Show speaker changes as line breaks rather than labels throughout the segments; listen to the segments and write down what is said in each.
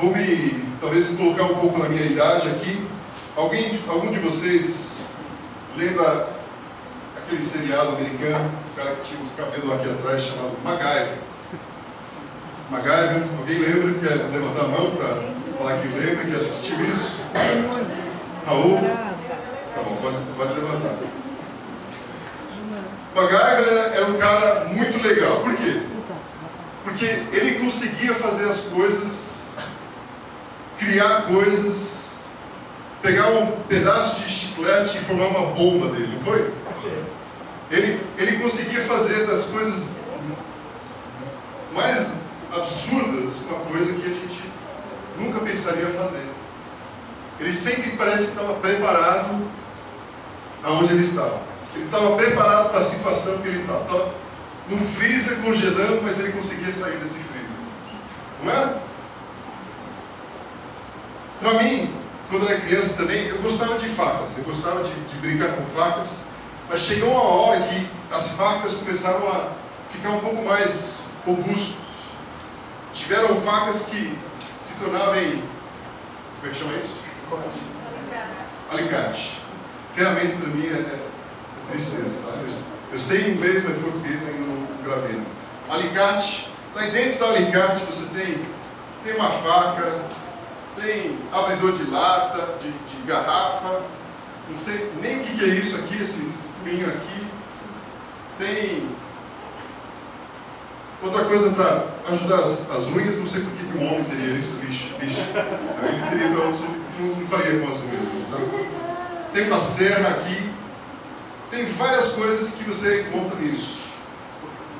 Vou talvez colocar um pouco na minha idade aqui. Algum de vocês lembra aquele seriado americano, o cara que tinha os cabelos aqui atrás, chamado MacGyver? MacGyver, alguém lembra? Quer levantar a mão para falar que lembra, que assistiu isso? Raul? Tá bom, pode levantar. MacGyver era um cara muito legal. Por quê? Porque ele conseguia fazer as coisas, criar coisas, pegar um pedaço de chiclete e formar uma bomba dele, não foi? Ele conseguia fazer das coisas mais absurdas uma coisa que a gente nunca pensaria fazer. Ele sempre parece que estava preparado aonde ele estava. Ele estava preparado para a situação que ele estava. Estava num freezer congelando, mas ele conseguia sair desse freezer. Não é? Para mim, quando eu era criança também, eu gostava de facas. Eu gostava de brincar com facas. Mas chegou uma hora que as facas começaram a ficar um pouco mais robustas. Tiveram facas que se tornavam, como é que chama isso? Alicate. Ferramenta para mim é tristeza, tá? Eu sei inglês, mas português ainda não gravei. Não. Alicate. Aí dentro do alicate você tem uma faca, tem abridor de lata, de garrafa. Não sei nem o que é isso aqui, esse furinho aqui. Tem outra coisa para ajudar as unhas. Não sei por que um homem teria isso, lixa. Ele teria para outros, não faria com as unhas. Não, tá? Tem uma serra aqui. Tem várias coisas que você encontra nisso.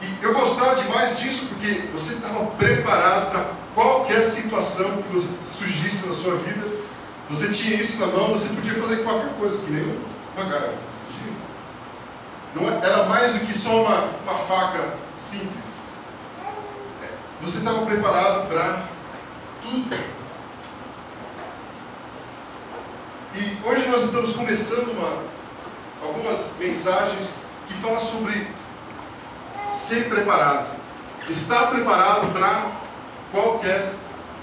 E eu gostava demais disso porque você estava preparado para qualquer situação que surgisse na sua vida. Você tinha isso na mão, você podia fazer qualquer coisa, que nem um MacGyver. Não era mais do que só uma faca simples. Você estava preparado para tudo. E hoje nós estamos começando algumas mensagens que falam sobre ser preparado. Estar preparado para qualquer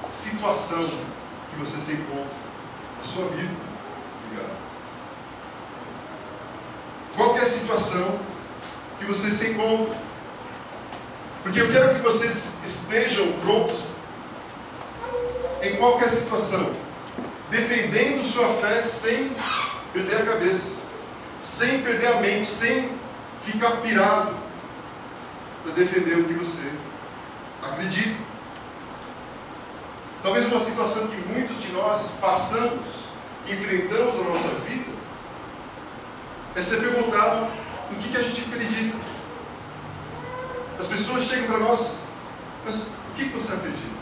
situação que você se encontre na sua vida. Obrigado. Qualquer situação que você se encontre. Porque eu quero que vocês estejam prontos em qualquer situação, defendendo sua fé sem perder a cabeça, sem perder a mente, sem ficar pirado, para defender o que você acredita. Talvez uma situação que muitos de nós passamos, enfrentamos na nossa vida, é ser perguntado no que a gente acredita. As pessoas chegam para nós, mas o que você acredita?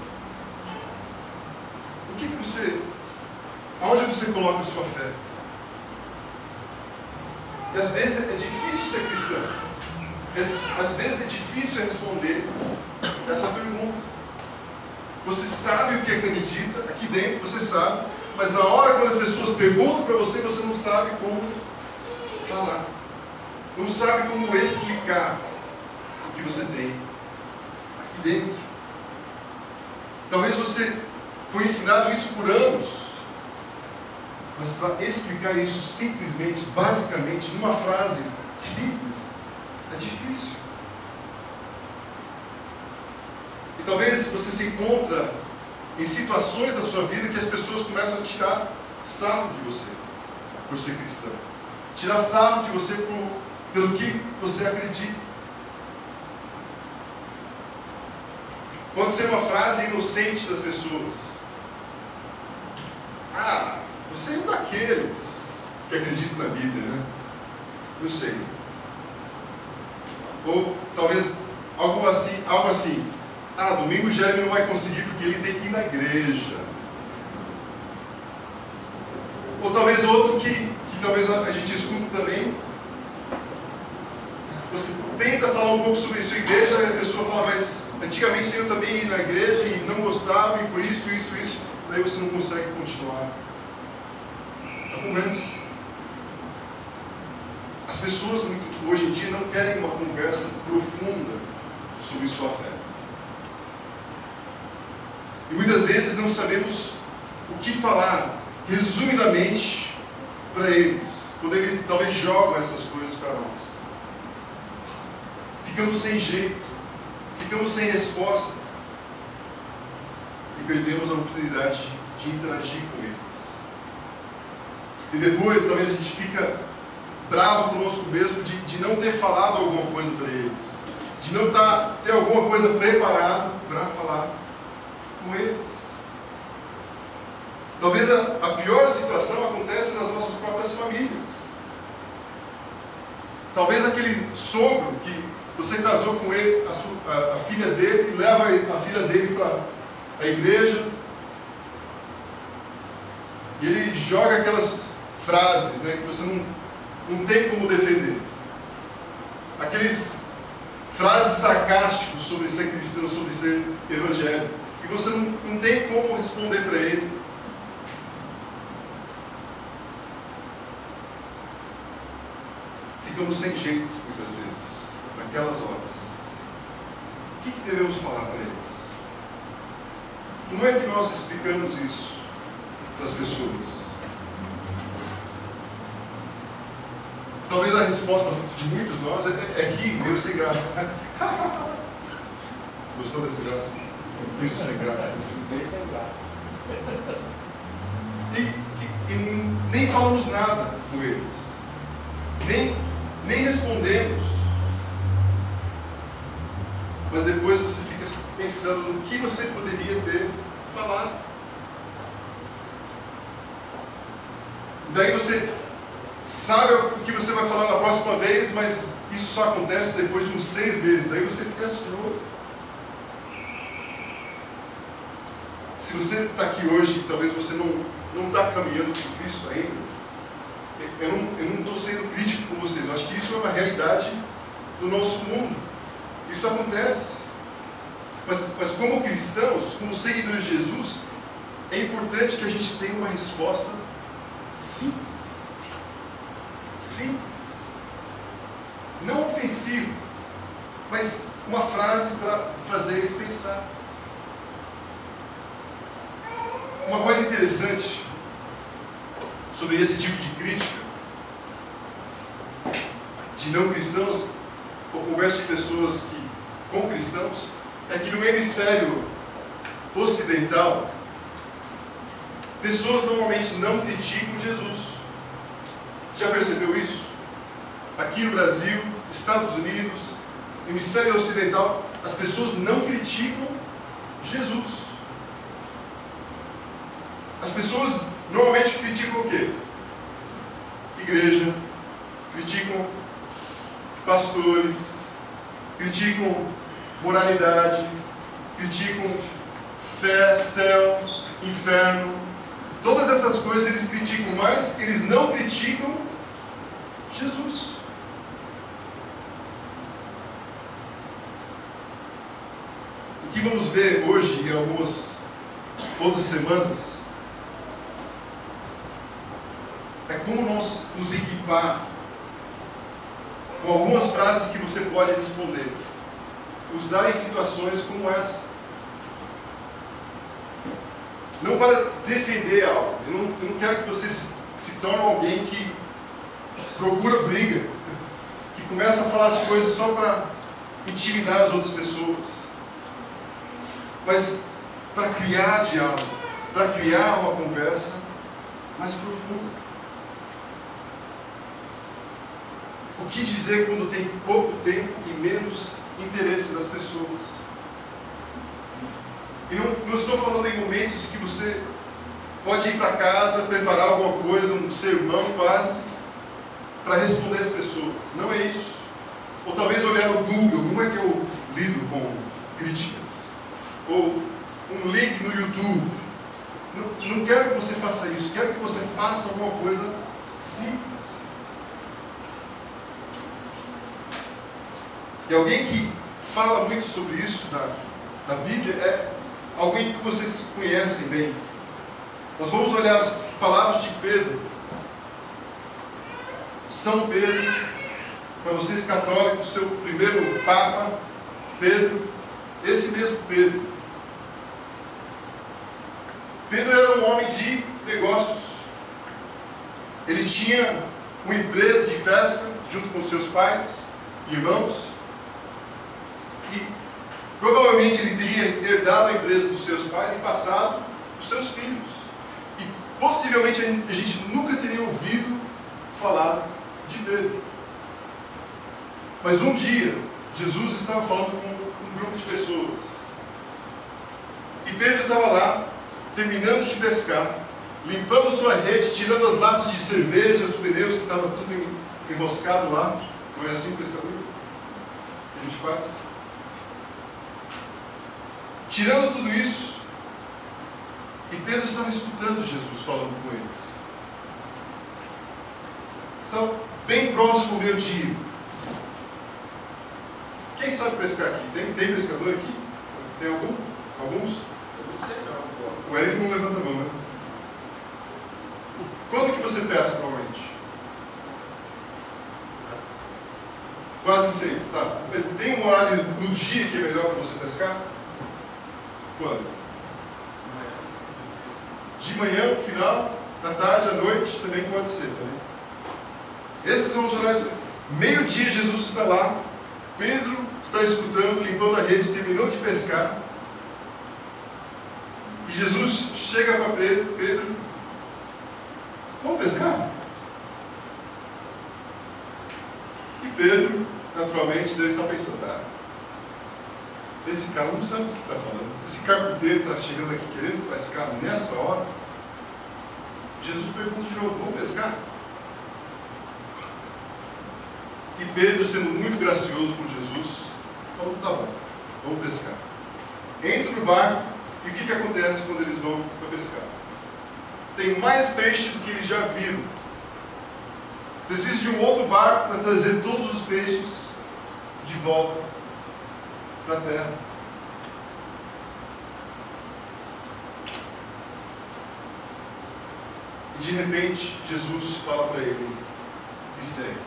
Aonde você coloca a sua fé? E às vezes é difícil ser cristão. Às vezes é difícil responder essa pergunta. Você sabe o que acredita, aqui dentro você sabe, mas na hora quando as pessoas perguntam para você, você não sabe como falar. Não sabe como explicar o que você tem aqui dentro. Talvez você foi ensinado isso por anos, mas para explicar isso simplesmente, basicamente, numa frase simples, é difícil. E talvez você se encontra em situações da sua vida que as pessoas começam a tirar sarro de você por ser cristão. Tirar sarro de você pelo que você acredita. Pode ser uma frase inocente das pessoas. Ah, você é um daqueles que acreditam na Bíblia, né? Não sei. Ou talvez algo assim. Ah, domingo o Jeremy não vai conseguir porque ele tem que ir na igreja. Ou talvez outro que talvez a gente escuta também. Você tenta falar um pouco sobre sua igreja e a pessoa fala, mas antigamente eu também ia na igreja e não gostava e por isso. Daí você não consegue continuar. Argumentos. As pessoas hoje em dia não querem uma conversa profunda sobre sua fé. E muitas vezes não sabemos o que falar resumidamente para eles, quando eles talvez jogam essas coisas para nós. Ficamos sem jeito, ficamos sem resposta e perdemos a oportunidade de interagir com eles. E depois talvez a gente fica bravo conosco mesmo de não ter falado alguma coisa para eles, de não ter alguma coisa preparada para falar com eles. Talvez a pior situação aconteça nas nossas próprias famílias. Talvez aquele sogro que você casou com ele, a filha dele, e leva a filha dele para a igreja, e ele joga aquelas frases, né, que você não tem como defender. Aqueles frases sarcásticas sobre ser cristão, sobre ser evangélico, e você não tem como responder para ele. Ficamos sem jeito, muitas vezes, naquelas horas. O que devemos falar para eles? Como é que nós explicamos isso para as pessoas? Talvez a resposta de muitos de nós é rir, meio sem graça. Gostou dessa graça? Riso sem graça.
Meio sem graça.
E nem falamos nada com eles. Nem respondemos. Mas depois você fica pensando no que você poderia ter falado. E daí você sabe o que você vai falar na próxima vez, mas isso só acontece depois de uns 6 meses. Daí você esquece de novo. Se você está aqui hoje e talvez você não está caminhando com Cristo ainda, eu não estou sendo crítico com vocês. Eu acho que isso é uma realidade do nosso mundo. Isso acontece. Mas como cristãos, como seguidores de Jesus, é importante que a gente tenha uma resposta simples. Simples. Não ofensivo, mas uma frase para fazer eles pensar. Uma coisa interessante sobre esse tipo de crítica de não cristãos ou conversa de pessoas com cristãos é que no hemisfério ocidental pessoas normalmente não criticam Jesus. Já percebeu isso? Aqui no Brasil, Estados Unidos, hemisfério ocidental, as pessoas não criticam Jesus. As pessoas normalmente criticam o quê? Igreja, criticam pastores, criticam moralidade, criticam fé, céu, inferno. Todas essas coisas eles criticam, mas eles não criticam Jesus. O que vamos ver hoje e algumas outras semanas é como nós nos equipar com algumas frases que você pode responder, usar em situações como essa. Não para defender algo. Eu não quero que você se torne alguém que procura briga, que começa a falar as coisas só para intimidar as outras pessoas, mas para criar diálogo, para criar uma conversa mais profunda. O que dizer quando tem pouco tempo e menos interesse das pessoas? E não estou falando em momentos que você pode ir para casa, preparar alguma coisa, um sermão quase, para responder às pessoas. Não é isso. Ou talvez olhar no Google, como é que eu lido com críticas? Ou um link no YouTube. Não quero que você faça isso. Quero que você faça alguma coisa simples. E alguém que fala muito sobre isso na Bíblia é alguém que vocês conhecem bem. Nós vamos olhar as palavras de Pedro. São Pedro, para vocês católicos, seu primeiro Papa, Pedro, esse mesmo Pedro. tinha uma empresa de pesca junto com seus pais e irmãos. E provavelmente ele teria herdado a empresa dos seus pais e passado para os seus filhos. E possivelmente a gente nunca teria ouvido falar de Pedro. Mas um dia, Jesus estava falando com um grupo de pessoas. E Pedro estava lá, terminando de pescar, limpando sua rede, tirando as latas de cerveja, os pneus que estavam tudo enroscado lá. Não é assim, pescador? Que a gente faz? Tirando tudo isso, e Pedro estava escutando Jesus falando com eles. Estava bem próximo ao meio-dia. Quem sabe pescar aqui? Tem pescador aqui? Tem algum? Alguns?
Eu não sei não.
O Eric não levanta a mão, né? Quando que você pesca normalmente? Quase sempre, tá. Mas tem um horário no dia que é melhor para você pescar? Quando? De manhã, no final, da tarde, à noite, também pode ser, também. Esses são os horários. Meio-dia Jesus está lá, Pedro está escutando, limpando a rede, terminou de pescar. E Jesus chega para Pedro, vamos pescar? E Pedro, naturalmente, deve estar pensando, esse cara não sabe o que está falando. Esse carpinteiro está chegando aqui querendo pescar nessa hora. Jesus pergunta de novo, vamos pescar? E Pedro, sendo muito gracioso com Jesus, falou, tá bom, vamos pescar. Entra no barco, e o que acontece quando eles vão para pescar? Tem mais peixe do que eles já viram. Precisa de um outro barco para trazer todos os peixes de volta para a terra. E de repente, Jesus fala para ele, me segue.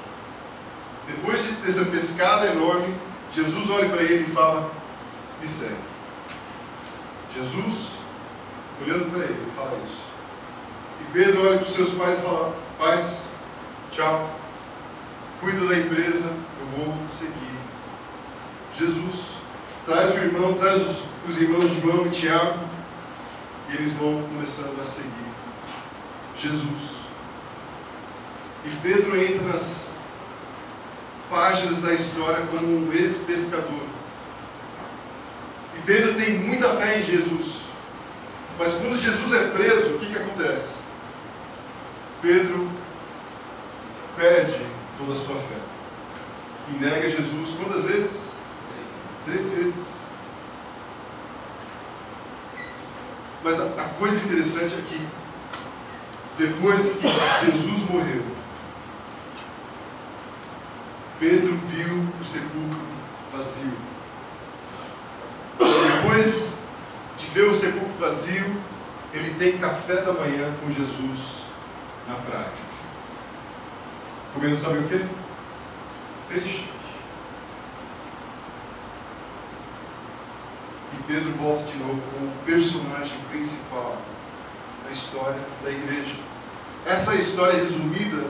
Depois dessa pescada enorme, Jesus olha para ele e fala, me segue. Jesus, olhando para ele, fala isso. E Pedro olha para os seus pais e fala, pais, tchau, cuida da empresa, eu vou seguir Jesus. Traz o irmão, traz os irmãos João e Tiago, e eles vão começando a seguir Jesus. E Pedro entra nas páginas da história como um ex-pescador. E Pedro tem muita fé em Jesus. Mas quando Jesus é preso, o que acontece? Pedro perde toda a sua fé. E nega Jesus quantas vezes? 3 vezes. Mas a coisa interessante é que, depois que Jesus morreu, Pedro viu o sepulcro vazio. Depois de ver o sepulcro vazio, ele tem café da manhã com Jesus na praia. Comendo sabe o quê? Peixe. E Pedro volta de novo como o personagem principal da história da igreja. Essa é a história resumida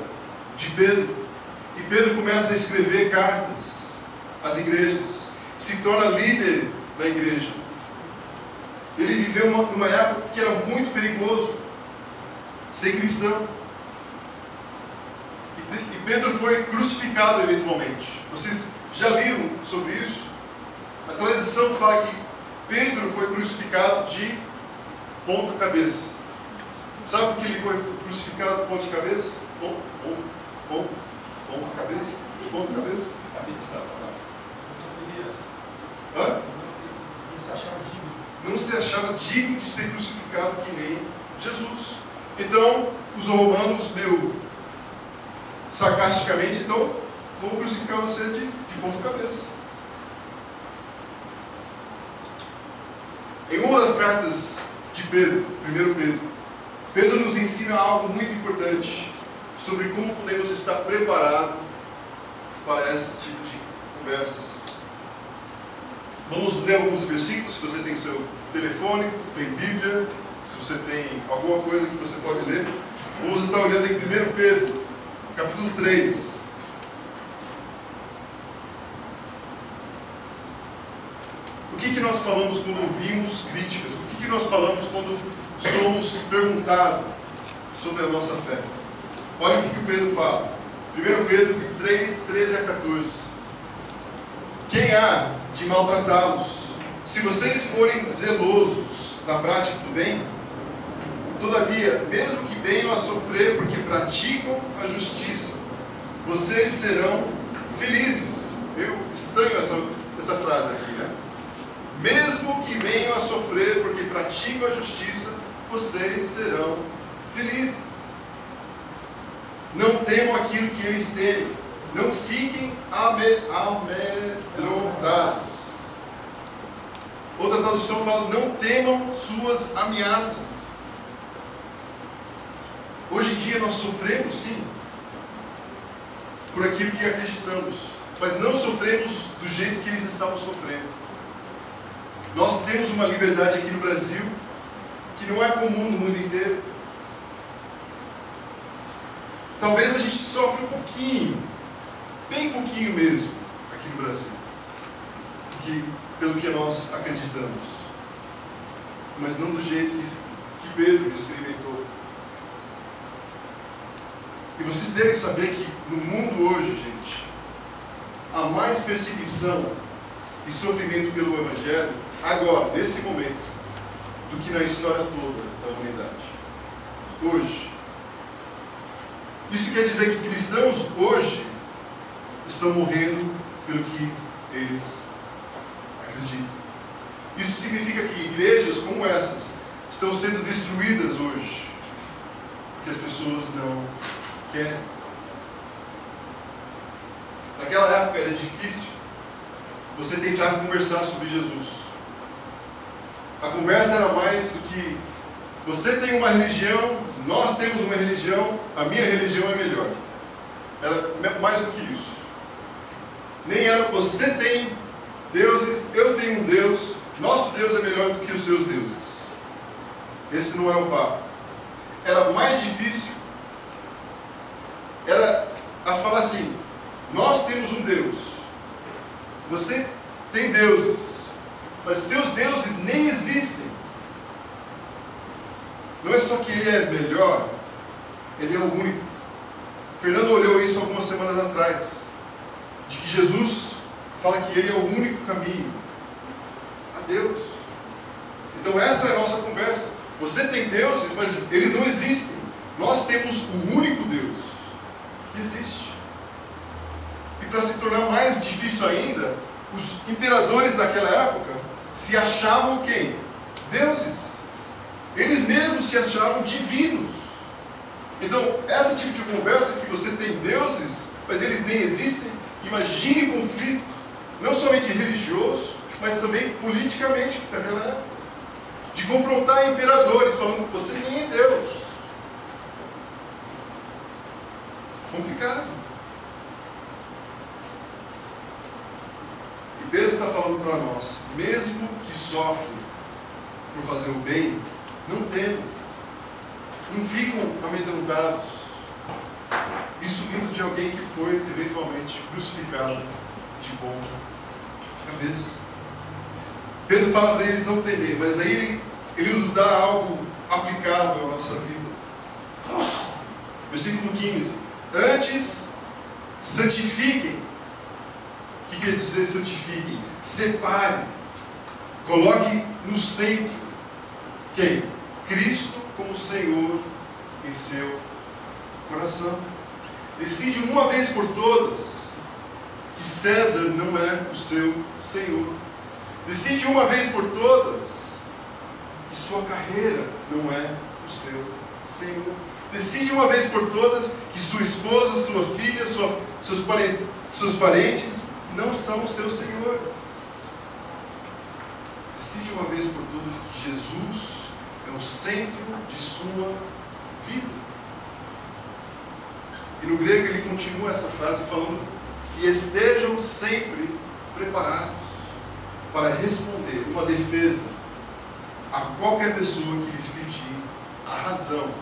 de Pedro. E Pedro começa a escrever cartas às igrejas, se torna líder da igreja. Ele viveu numa época que era muito perigoso ser cristão. E Pedro foi crucificado eventualmente. Vocês já leram sobre isso? A tradição fala que Pedro foi crucificado de ponta cabeça. Sabe por que ele foi crucificado de ponta de cabeça? Ponta cabeça? De ponta cabeça? Hã? Não se achava digno de ser crucificado que nem Jesus. Então, os romanos, meio sarcasticamente, então, vão crucificar você de ponta cabeça. Em uma das cartas de Pedro, 1 Pedro, Pedro nos ensina algo muito importante sobre como podemos estar preparados para esses tipos de conversas. Vamos ler alguns versículos, se você tem seu telefone, se tem Bíblia, se você tem alguma coisa que você pode ler. Vamos estar olhando em 1 Pedro, capítulo 3. O que nós falamos quando ouvimos críticas? O que nós falamos quando somos perguntados sobre a nossa fé? Olha o que o Pedro fala. 1 Pedro 3, 13 a 14. Quem há de maltratá-los? Se vocês forem zelosos na prática do bem, todavia, mesmo que venham a sofrer porque praticam a justiça, vocês serão felizes. Eu estranho essa frase aqui, né? Mesmo que venham a sofrer porque praticam a justiça, vocês serão felizes. Não temam aquilo que eles temem. Não fiquem amedrontados. Outra tradução fala: não temam suas ameaças. Hoje em dia nós sofremos sim por aquilo que acreditamos, mas não sofremos do jeito que eles estavam sofrendo. Nós temos uma liberdade aqui no Brasil que não é comum no mundo inteiro. Talvez a gente sofra um pouquinho, bem pouquinho mesmo, aqui no Brasil, pelo que nós acreditamos, mas não do jeito que Pedro experimentou. E vocês devem saber que no mundo hoje, gente, há mais perseguição e sofrimento pelo Evangelho, agora, nesse momento, do que na história toda da humanidade. Hoje. Isso quer dizer que cristãos hoje estão morrendo pelo que eles acreditam. Isso significa que igrejas como essas estão sendo destruídas hoje, porque as pessoas não querem. Naquela época era difícil você tentar conversar sobre Jesus. A conversa era mais do que: você tem uma religião, nós temos uma religião, a minha religião é melhor. Era mais do que isso. Nem era: você tem deuses, eu tenho um Deus, nosso Deus é melhor do que os seus deuses. Esse não era o papo. Era mais difícil. Era a falar assim: nós temos um Deus, você tem deuses, mas seus deuses nem existem. Não é só que ele é melhor, ele é o único. Fernando olhou isso algumas semanas atrás, de que Jesus fala que ele é o único caminho a Deus. Então essa é a nossa conversa. Você tem deuses, mas eles não existem. Nós temos o único Deus que existe. E para se tornar mais difícil ainda, os imperadores daquela época se achavam quem? Deuses. Eles mesmos se achavam divinos. Então, esse tipo de conversa que você tem deuses, mas eles nem existem, imagine conflito, não somente religioso, mas também politicamente naquela época. De confrontar imperadores, falando: você nem é Deus. Complicado. E Pedro está falando para nós: mesmo que sofre por fazer o bem, não temam, não ficam amedrontados. Isso vindo de alguém que foi eventualmente crucificado de ponta cabeça. Pedro fala para eles não temer, mas daí ele nos dá algo aplicável à nossa vida. Versículo 15: antes, santifiquem. O que quer dizer santifiquem? Separe, coloque no centro quem? Cristo como Senhor em seu coração. Decide uma vez por todas que César não é o seu Senhor. Decide uma vez por todas que sua carreira não é o seu Senhor. Decide uma vez por todas que sua esposa, sua filha, seus parentes não são os seus senhores. Decide uma vez por todas que Jesus é o centro de sua vida. E no grego ele continua essa frase falando: e estejam sempre preparados para responder uma defesa a qualquer pessoa que lhes pedir a razão,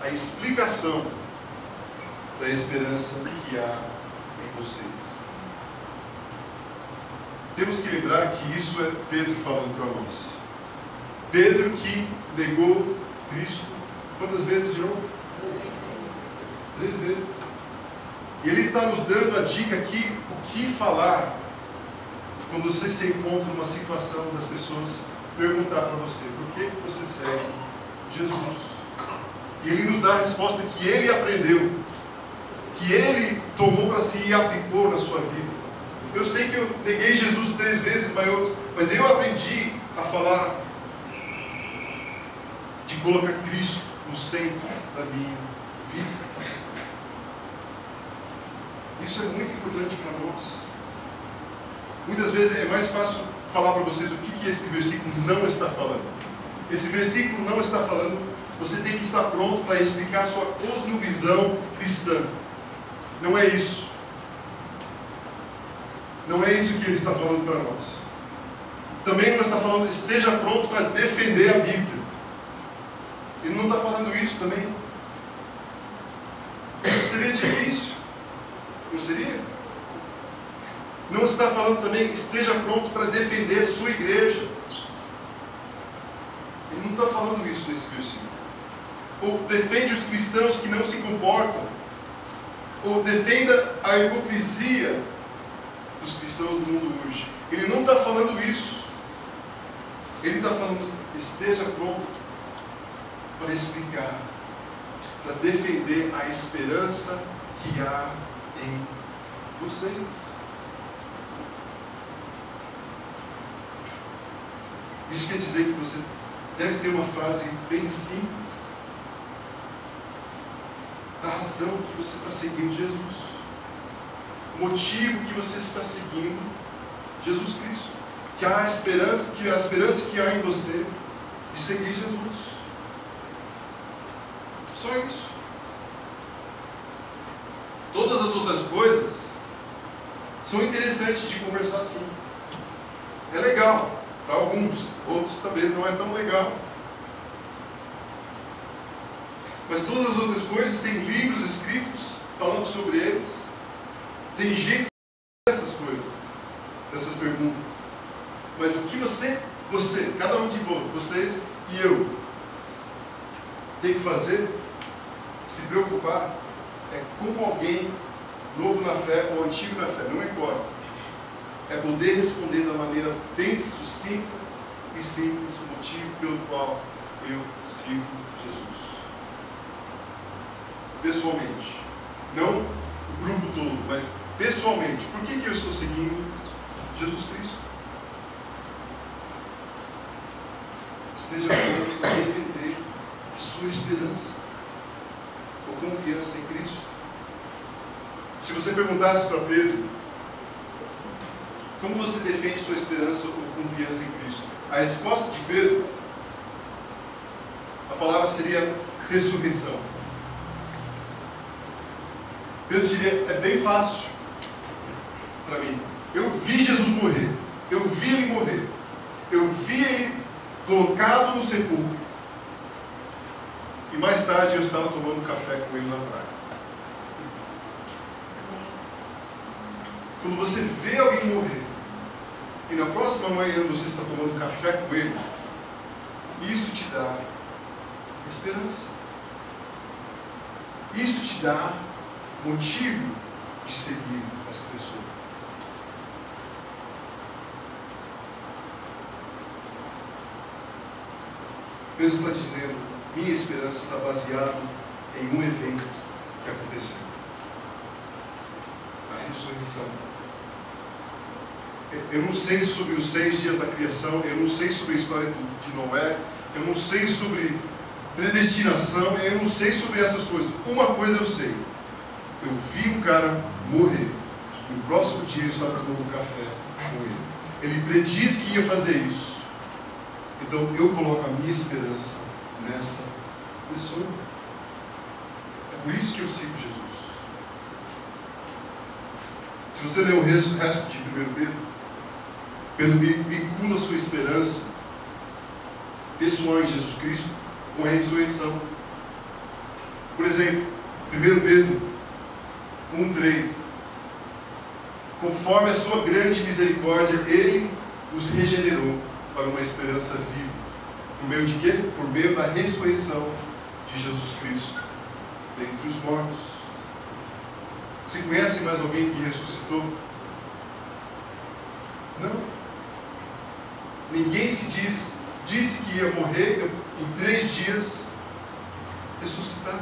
a explicação da esperança que há em vocês. Temos que lembrar que isso é Pedro falando para nós. Pedro que negou Cristo quantas vezes de novo? 3 vezes. E ele está nos dando a dica aqui, o que falar quando você se encontra numa situação das pessoas perguntar para você, por que você segue Jesus? E ele nos dá a resposta que ele aprendeu, que ele tomou para si e aplicou na sua vida. Eu sei que eu neguei Jesus 3 vezes, mas eu aprendi a falar de colocar Cristo no centro da minha vida. Isso é muito importante para nós. Muitas vezes é mais fácil falar para vocês o que esse versículo não está falando. Esse versículo não está falando, você tem que estar pronto para explicar a sua cosmovisão cristã. Não é isso. Não é isso que ele está falando para nós. Também não está falando, esteja pronto para defender a Bíblia. Ele não está falando isso também. Isso seria difícil. Não seria? Não está falando também, esteja pronto para defender a sua igreja. Ele não está falando isso nesse versículo. Ou defende os cristãos que não se comportam. Ou defenda a hipocrisia dos cristãos do mundo hoje. Ele não está falando isso. Ele está falando, esteja pronto para explicar, para defender a esperança que há em vocês. Isso quer dizer que você deve ter uma frase bem simples da razão que você está seguindo Jesus, o motivo que você está seguindo Jesus Cristo, que há a esperança que há em você de seguir Jesus. Só isso. Todas as outras coisas são interessantes de conversar assim. É legal para alguns, outros talvez não é tão legal. Mas todas as outras coisas têm livros escritos falando sobre eles. Tem jeito dessas coisas, dessas perguntas. Mas o que você, cada um de vocês e eu, tem que fazer, se preocupar, é como alguém novo na fé ou antigo na fé, não importa. É poder responder da maneira bem sucinta e simples o motivo pelo qual eu sigo Jesus. Pessoalmente. Não o grupo todo, mas pessoalmente. Por que eu estou seguindo Jesus Cristo? Esteja pronto para defender a sua esperança ou confiança em Cristo. Se você perguntasse para Pedro, como você defende sua esperança ou confiança em Cristo? A resposta de Pedro, a palavra seria ressurreição. Pedro diria, é bem fácil para mim. Eu vi Jesus morrer. Eu vi ele morrer. Eu vi ele colocado no sepulcro. E mais tarde eu estava tomando café com ele na praia. Quando você vê alguém morrer, e na próxima manhã você está tomando café com ele, isso te dá esperança. Isso te dá motivo de seguir essa pessoa. Pedro está dizendo, minha esperança está baseada em um evento que aconteceu. A ressurreição. Eu não sei sobre os 6 dias da criação, eu não sei sobre a história de Noé, eu não sei sobre predestinação, eu não sei sobre essas coisas. Uma coisa eu sei. Eu vi um cara morrer. E no próximo dia eu estava tomando café com ele. Ele prediz que ia fazer isso. Então eu coloco a minha esperança nessa pessoa. É por isso que eu sigo Jesus. Se você ler o resto de 1 Pedro, Pedro vincula a sua esperança pessoal em Jesus Cristo com a ressurreição. Por exemplo, 1 Pedro 1:3. Conforme a sua grande misericórdia, Ele os regenerou para uma esperança viva. Por meio de quê? Por meio da ressurreição de Jesus Cristo dentre os mortos. Você conhece mais alguém que ressuscitou? Não. Ninguém disse que ia morrer em 3 dias, ressuscitar.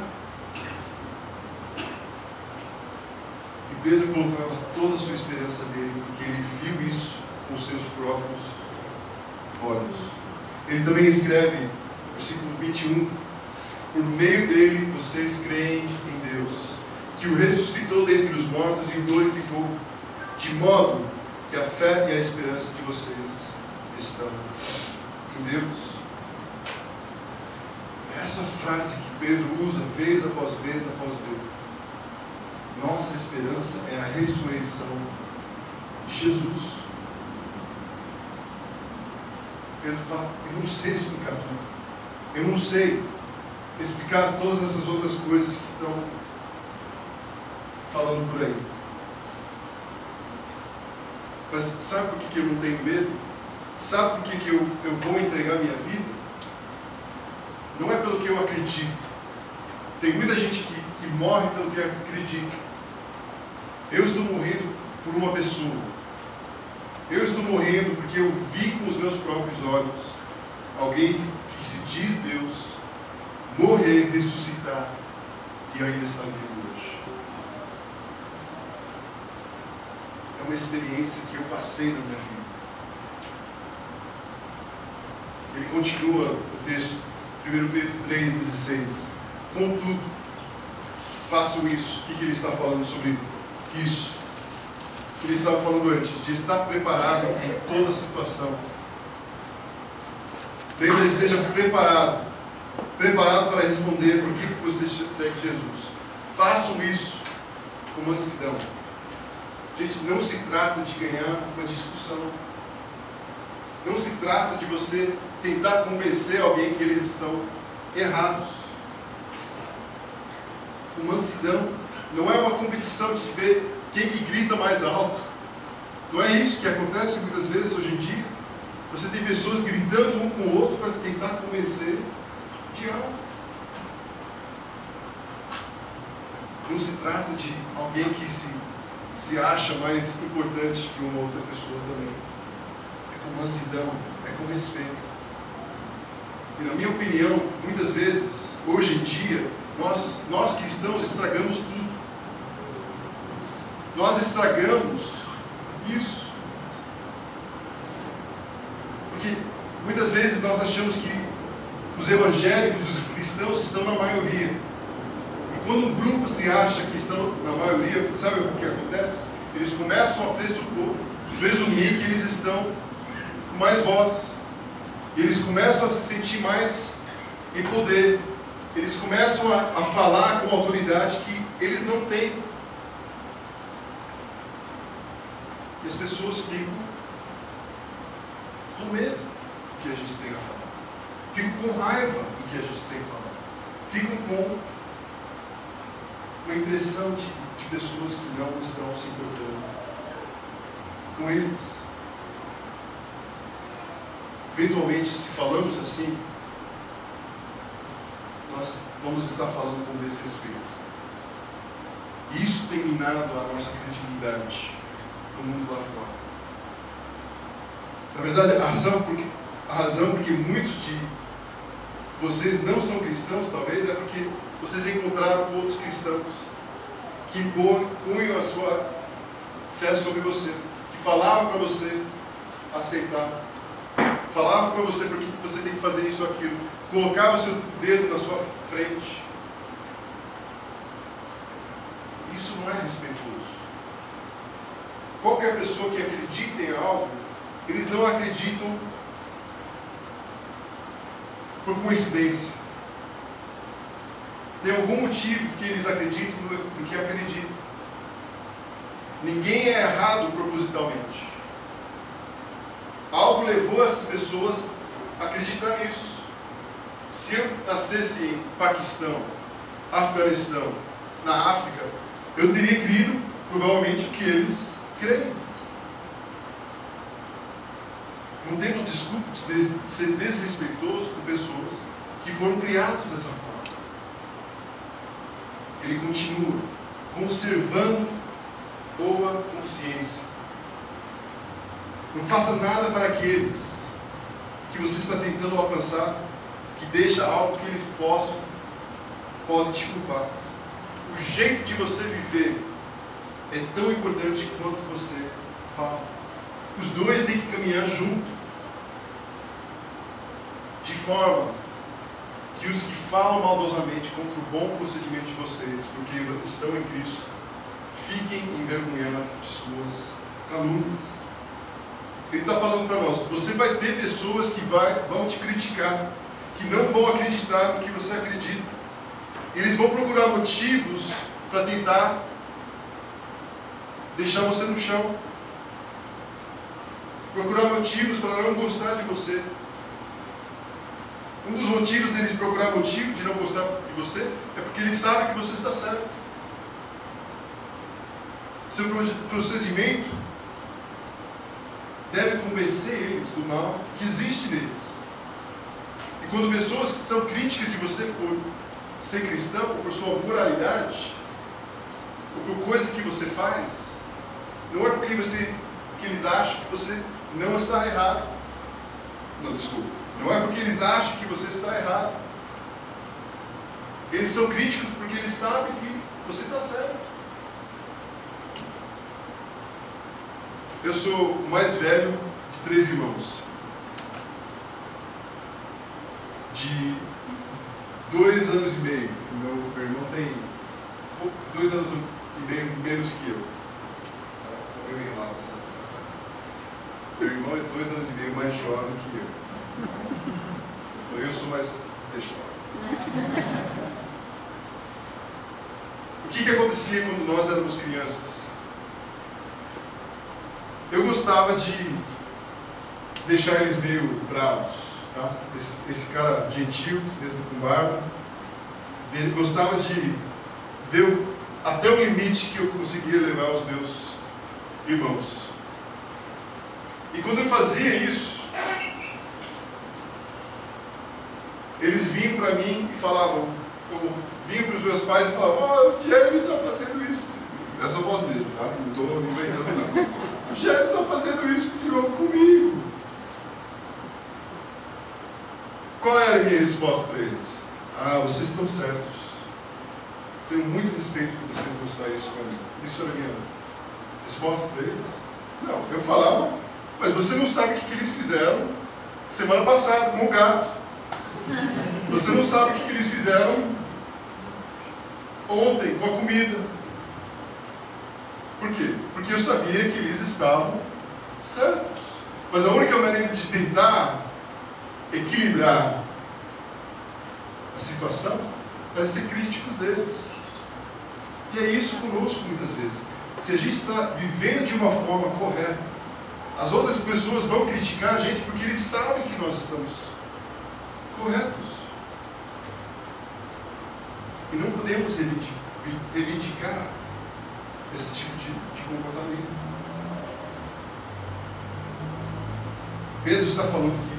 E Pedro colocava toda a sua esperança nele, porque ele viu isso com seus próprios olhos. Ele também escreve, versículo 21, por meio dele vocês creem em Deus, que o ressuscitou dentre os mortos e o glorificou, de modo que a fé e a esperança de vocês estão em Deus. É essa frase que Pedro usa vez após vez após vez. Nossa esperança é a ressurreição de Jesus. Pedro fala, eu não sei explicar tudo. Eu não sei explicar todas essas outras coisas que estão falando por aí. Mas sabe por que eu não tenho medo? Sabe por que eu vou entregar minha vida? Não é pelo que eu acredito. Tem muita gente que morre pelo que acredita. Eu estou morrendo por uma pessoa. Eu estou morrendo porque eu vi com os meus próprios olhos alguém que se diz Deus morrer, ressuscitar e ainda está vivo hoje. É uma experiência que eu passei na minha vida. Ele continua o texto, 1 Pedro 3,16. Contudo, faço isso. O que ele está falando sobre isso? Ele estava falando antes, de estar preparado em toda situação. Daí que esteja preparado para responder por que você segue Jesus. Façam isso com mansidão. Gente, não se trata de ganhar uma discussão. Não se trata de você tentar convencer alguém que eles estão errados. Com mansidão. Não é uma competição de ver quem que grita mais alto. Não é isso que acontece muitas vezes hoje em dia. Você tem pessoas gritando um com o outro para tentar convencer de algo. Não se trata de alguém que se acha mais importante que uma outra pessoa também. É com mansidão, é com respeito. E na minha opinião, muitas vezes, hoje em dia, nós cristãos estragamos tudo. Nós estragamos isso. Porque muitas vezes nós achamos que os evangélicos, os cristãos estão na maioria. E quando um grupo se acha que estão na maioria, sabe o que acontece? Eles começam a presumir que eles estão com mais voz. Eles começam a se sentir mais em poder. Eles começam a falar com autoridade que eles não têm. E as pessoas ficam com medo do que a gente tem a falar. Ficam com raiva do que a gente tem a falar. Ficam com uma impressão de pessoas que não estão se importando com eles. Eventualmente, se falamos assim, nós vamos estar falando com desrespeito. E isso tem minado a nossa credibilidade no mundo lá fora. Na verdade, a razão porque muitos de vocês não são cristãos, talvez, é porque vocês encontraram outros cristãos que punham a sua fé sobre você, que falavam para você aceitar, falavam para você porque você tem que fazer isso ou aquilo, colocavam o seu dedo na sua frente. Isso não é respeitoso. Qualquer pessoa que acredita em algo, eles não acreditam por coincidência. Tem algum motivo que eles acreditam no que acreditam. Ninguém é errado propositalmente. Algo levou essas pessoas a acreditar nisso. Se eu nascesse em Paquistão, Afeganistão, na África, eu teria crido, provavelmente, o que eles creem. Não temos desculpa de ser desrespeitoso com pessoas que foram criadas dessa forma. Ele continua conservando boa consciência. Não faça nada para aqueles que você está tentando alcançar, que deixa algo que eles podem te culpar. O jeito de você viver é tão importante quanto você fala. Os dois têm que caminhar junto, de forma que os que falam maldosamente contra o bom procedimento de vocês, porque estão em Cristo, fiquem envergonhados de suas calúnias. Ele está falando para nós, você vai ter pessoas que vão te criticar, que não vão acreditar no que você acredita. Eles vão procurar motivos para tentar deixar você no chão. Procurar motivos para não gostar de você. Um dos motivos deles procurar motivo de não gostar de você é porque eles sabem que você está certo. Seu procedimento deve convencer eles do mal que existe neles. E quando pessoas que são críticas de você por ser cristão, ou por sua moralidade, ou por coisas que você faz, não é porque eles acham que você não está errado. Não, desculpa. Não é porque eles acham que você está errado. Eles são críticos porque eles sabem que você está certo. Eu sou o mais velho de 3 irmãos. De 2 anos e meio. Meu irmão tem 2 anos e meio menos que eu. Eu enrolava essa frase. Meu irmão é 2 anos e meio mais jovem que eu. Eu sou mais... Deixa eu falar. O que acontecia quando nós éramos crianças? Eu gostava de deixar eles meio bravos, tá? Esse cara gentil, mesmo com barba, ele gostava de ver até o limite que eu conseguia levar os meus irmãos. E quando eu fazia isso, eles vinham para mim e falavam, eu vinha para os meus pais e falavam, o Jeremy está fazendo isso. Essa voz mesmo, tá? Não estou inventando não. O Jeremy está fazendo isso de novo comigo. Qual era a minha resposta para eles? Vocês estão certos. Tenho muito respeito por vocês mostrarem isso para mim. Isso era a minha resposta para eles? Não, eu falava, mas você não sabe o que eles fizeram semana passada com o gato. Você não sabe o que eles fizeram ontem com a comida. Por quê? Porque eu sabia que eles estavam certos. Mas a única maneira de tentar equilibrar a situação era ser críticos deles. E é isso conosco muitas vezes. Se a gente está vivendo de uma forma correta, as outras pessoas vão criticar a gente porque eles sabem que nós estamos corretos. E não podemos reivindicar esse tipo de comportamento. Pedro está falando que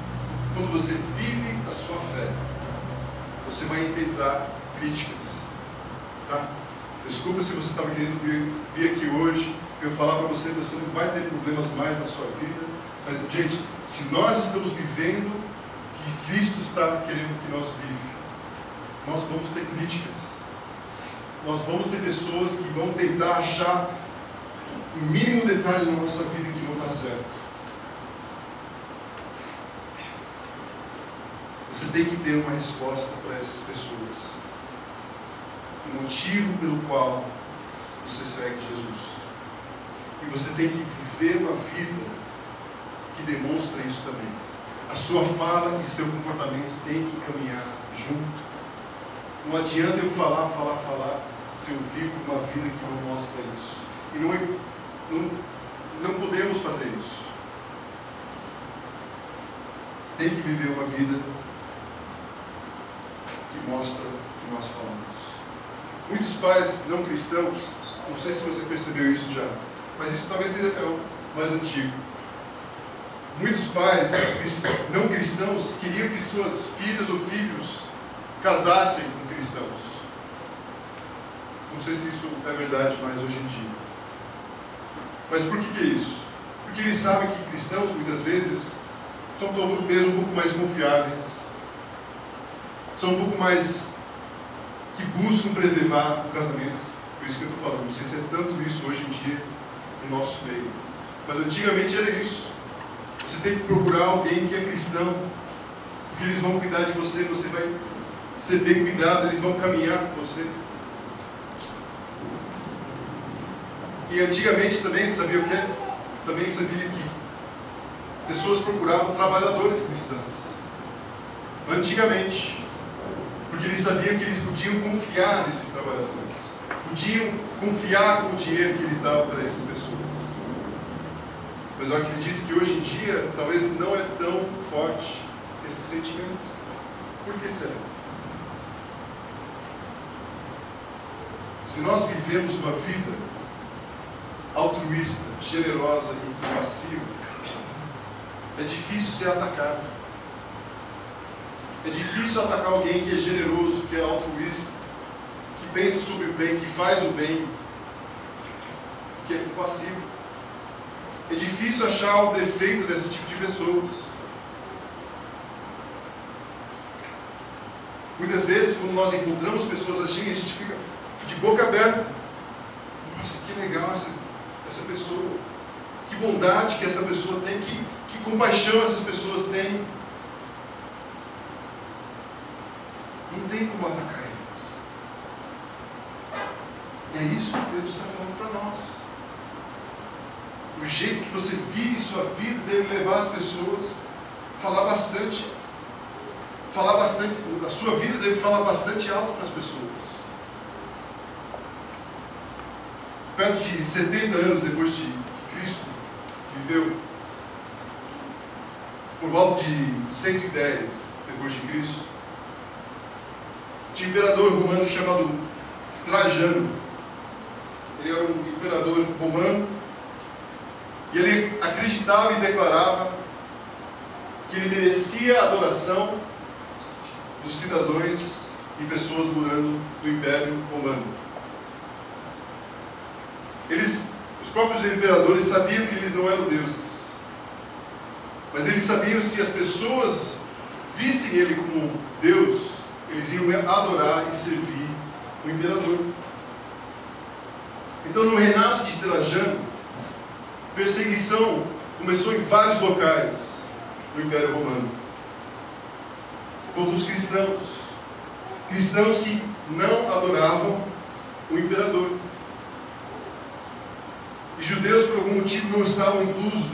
quando você vive a sua fé, você vai enfrentar críticas. Tá? Desculpa se você estava querendo vir aqui hoje, eu falar para você não vai ter problemas mais na sua vida. Mas, gente, se nós estamos vivendo o que Cristo está querendo que nós vivamos, nós vamos ter críticas. Nós vamos ter pessoas que vão tentar achar o mínimo detalhe na nossa vida que não está certo. Você tem que ter uma resposta para essas pessoas. O motivo pelo qual você segue Jesus. E você tem que viver uma vida que demonstra isso também. A sua fala e seu comportamento tem que caminhar junto. Não adianta eu falar, se eu vivo uma vida que não mostra isso. E não podemos fazer isso. Tem que viver uma vida que mostra o que nós falamos. Muitos pais não cristãos Não sei se você percebeu isso já, mas isso talvez é o mais antigo. Muitos pais não cristãos queriam que suas filhas ou filhos casassem com cristãos. Não sei se isso é verdade mais hoje em dia. Mas por que é isso? Porque eles sabem que cristãos, muitas vezes, são talvez um pouco mais confiáveis, são um pouco mais que buscam preservar o casamento. Por isso que eu estou falando, não sei se é tanto isso hoje em dia no nosso meio. Mas antigamente era isso. Você tem que procurar alguém que é cristão, porque eles vão cuidar de você, você vai ser bem cuidado, eles vão caminhar com você. E antigamente também, sabia o que é? Também sabia que pessoas procuravam trabalhadores cristãos. Antigamente. Porque eles sabiam que eles podiam confiar nesses trabalhadores. Podiam confiar com o dinheiro que eles davam para essas pessoas. Mas eu acredito que hoje em dia, talvez não é tão forte esse sentimento. Por que será? Se nós vivemos uma vida altruísta, generosa e compassiva, é difícil ser atacado. É difícil atacar alguém que é generoso, que é altruísta, que pensa sobre o bem, que faz o bem, que é compassivo. É difícil achar o defeito desse tipo de pessoas. Muitas vezes, quando nós encontramos pessoas assim, a gente fica de boca aberta. Nossa, que legal essa pessoa. Que bondade que essa pessoa tem, que compaixão essas pessoas têm. Não tem como atacar eles. É isso que Deus está falando para nós. O jeito que você vive sua vida deve levar as pessoas a falar bastante. A sua vida deve falar bastante alto para as pessoas. Perto de 70 anos depois de Cristo viveu, por volta de 110 depois de Cristo, tinha um imperador romano chamado Trajano. Ele era um imperador romano e ele acreditava e declarava que ele merecia a adoração dos cidadãos e pessoas morando no Império Romano. Os próprios imperadores sabiam que eles não eram deuses, mas eles sabiam que se as pessoas vissem ele como Deus, eles iam adorar e servir o imperador. Então, no reinado de Trajano, perseguição começou em vários locais no Império Romano contra os cristãos que não adoravam o imperador. E judeus, por algum motivo, não estavam inclusos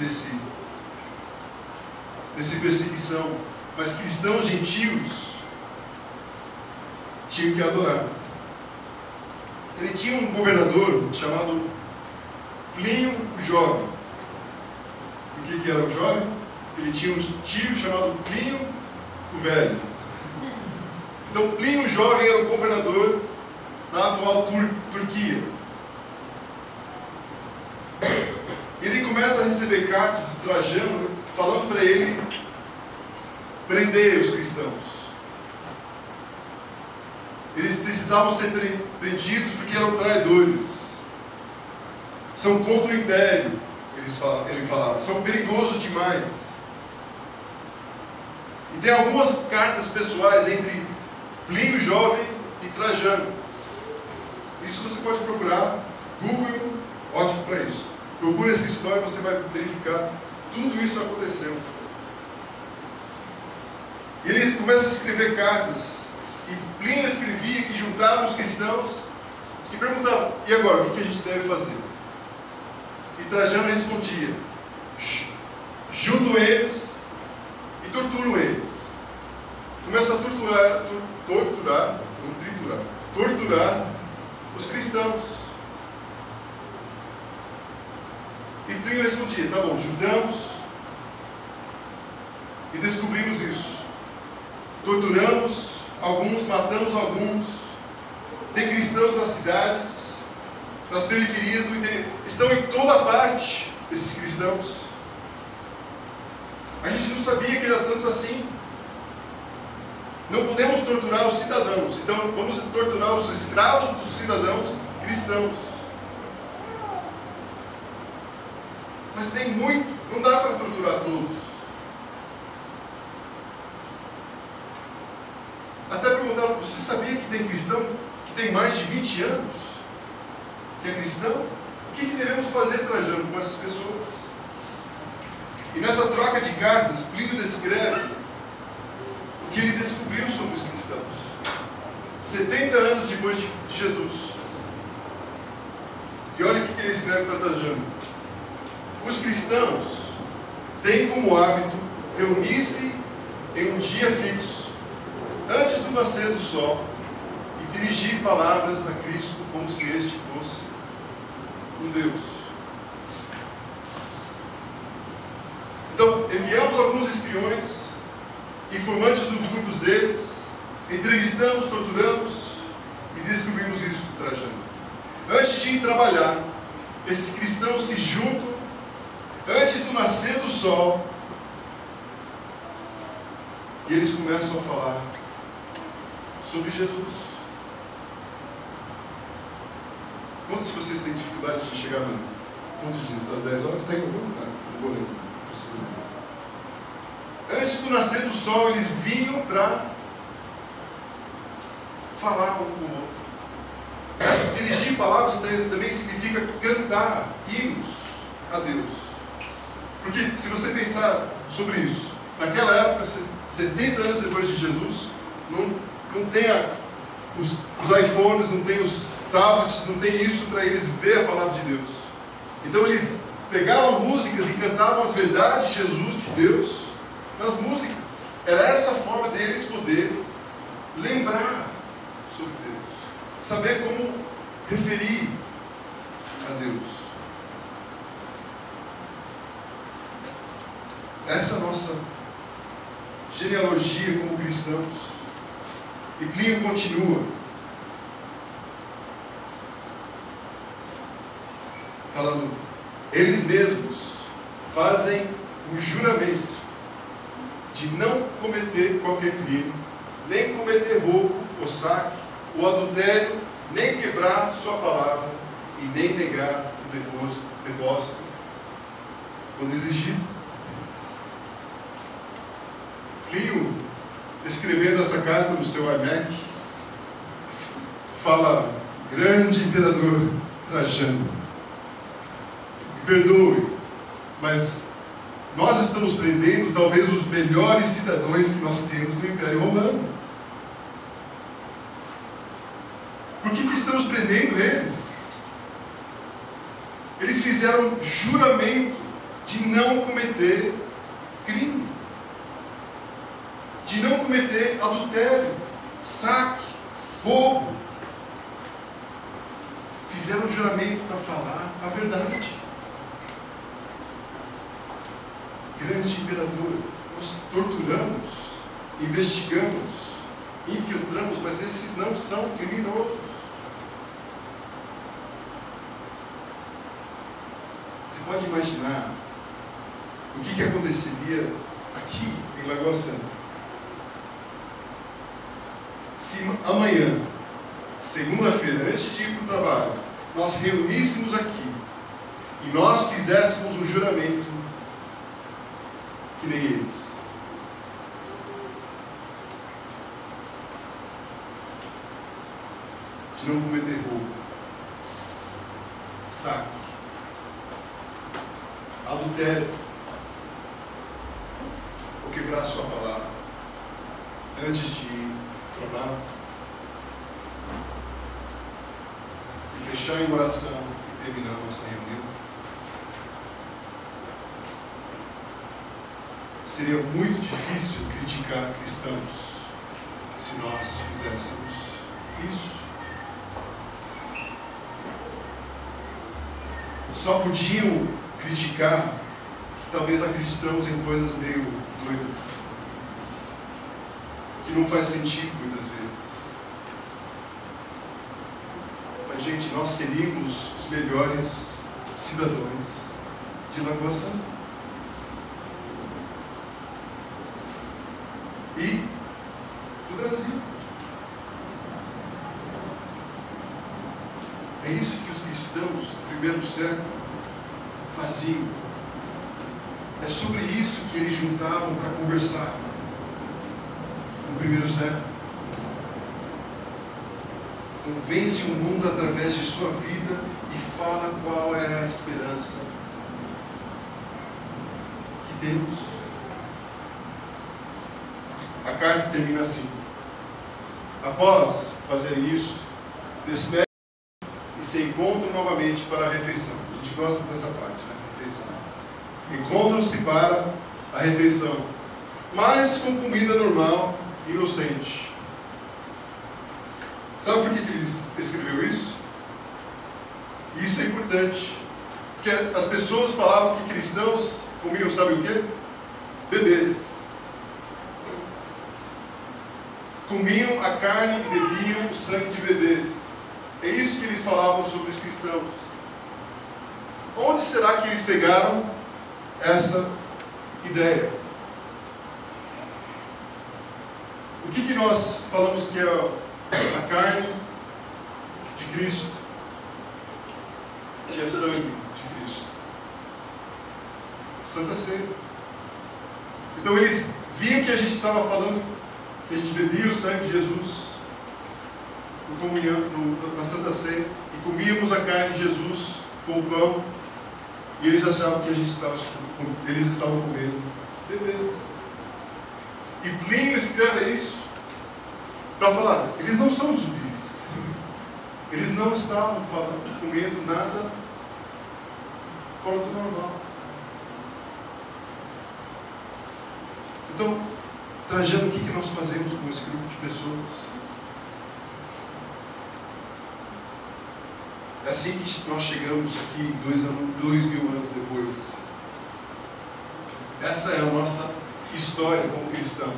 nessa perseguição, mas cristãos gentios tinham que adorar. Ele tinha um governador chamado Plínio o Jovem. O que era o jovem? Ele tinha um tio chamado Plínio o Velho. Então Plínio o Jovem era o governador na atual Turquia. Ele começa a receber cartas do Trajano falando para ele prender os cristãos. Eles precisavam ser prendidos porque eram traidores. São contra o império, ele falava. São perigosos demais. E tem algumas cartas pessoais entre Plínio Jovem e Trajano. Isso você pode procurar. Google, ótimo para isso. Procura essa história e você vai verificar. Tudo isso aconteceu. E ele começa a escrever cartas. E Plínio escrevia que juntaram os cristãos e perguntava: e agora, o que a gente deve fazer? E Trajano respondia: juntam eles e torturam eles. Começa a torturar os cristãos. E Plínio respondia: tá bom, juntamos e descobrimos isso. Torturamos alguns, matamos alguns. Tem cristãos nas cidades. nas periferias do interior. Estão em toda parte, esses cristãos. A gente não sabia que era tanto assim. Não podemos torturar os cidadãos, então vamos torturar os escravos dos cidadãos cristãos. Mas tem muito, não dá para torturar todos. Até perguntar, você sabia que tem cristão que tem mais de 20 anos? Que é cristão? O que devemos fazer, Trajano, com essas pessoas? E nessa troca de cartas, Plínio descreve o que ele descobriu sobre os cristãos. 70 anos depois de Jesus. E olha o que ele escreve para Trajano. Os cristãos têm como hábito reunir-se em um dia fixo, antes do nascer do sol, e dirigir palavras a Cristo como se este fosse um Deus. Então, enviamos alguns espiões, informantes dos grupos deles, entrevistamos, torturamos e descobrimos isso, Trajano. Antes de ir trabalhar, esses cristãos se juntam antes do nascer do sol e eles começam a falar sobre Jesus. Quantos de vocês têm dificuldade de chegar no ponto das 10 horas? Tem algum? Não vou ler. Antes do nascer do sol, eles vinham para falar um com o outro. Dirigir palavras também significa cantar hinos a Deus. Porque se você pensar sobre isso, naquela época, 70 anos depois de Jesus, não tem os iPhones, não tem os tablets, não tem isso para eles ver a palavra de Deus. Então eles pegavam músicas e cantavam as verdades de Jesus, de Deus, nas músicas. Era essa forma deles poder lembrar sobre Deus, saber como referir a Deus. Essa é a nossa genealogia como cristãos. E Plínio continua falando, eles mesmos fazem um juramento de não cometer qualquer crime, nem cometer roubo ou saque, ou adultério, nem quebrar sua palavra e nem negar o depósito quando exigido. Plínio, escrevendo essa carta no seu iMac, fala, grande imperador Trajano, me perdoe, mas nós estamos prendendo talvez os melhores cidadãos que nós temos no Império Romano. Por que estamos prendendo eles? Eles fizeram juramento de não cometer crime, de não cometer adultério, saque, roubo. Fizeram juramento para falar a verdade. Grande imperador, nós torturamos, investigamos, infiltramos, mas esses não são criminosos. Você pode imaginar o que aconteceria aqui em Lagoa Santa se amanhã, segunda-feira, antes de ir para o trabalho, nós reuníssemos aqui e nós fizéssemos um juramento que nem eles. De não cometer roubo, saque, adultério, ou quebrar sua palavra antes de ir para o trabalho e fechar em oração e terminar a nossa reunião. Seria muito difícil criticar cristãos se nós fizéssemos isso. Só podiam criticar que talvez acreditamos em coisas meio doidas, que não faz sentido muitas vezes. Mas gente, nós seríamos os melhores cidadãos de Lagoa Santa. E do Brasil. É isso que os cristãos do primeiro século faziam. É sobre isso que eles juntavam para conversar no primeiro século. Convence o mundo através de sua vida e fala qual é a esperança que temos. A carta termina assim: após fazerem isso, despedem e se encontram novamente para a refeição. A gente gosta dessa parte, né? Refeição. Encontram-se para a refeição, mas com comida normal, inocente. Sabe por que ele escreveu isso? Isso é importante. Porque as pessoas falavam que cristãos comiam, sabe o quê? Bebês. Comiam a carne e bebiam o sangue de bebês. É isso que eles falavam sobre os cristãos. Onde será que eles pegaram essa ideia? O que nós falamos que é a carne de Cristo, que é sangue de Cristo? Santa Ceia. Então eles viam que a gente estava falando, que a gente bebia o sangue de Jesus no comunhão, na Santa Ceia, e comíamos a carne de Jesus com o pão, e eles achavam que eles estavam comendo bebês. E Plínio escreve isso para falar, eles não são zumbis. Eles não estavam comendo nada fora do normal. Então, Trajano, o que nós fazemos com esse grupo de pessoas? É assim que nós chegamos aqui 2000 anos depois. Essa é a nossa história como cristão.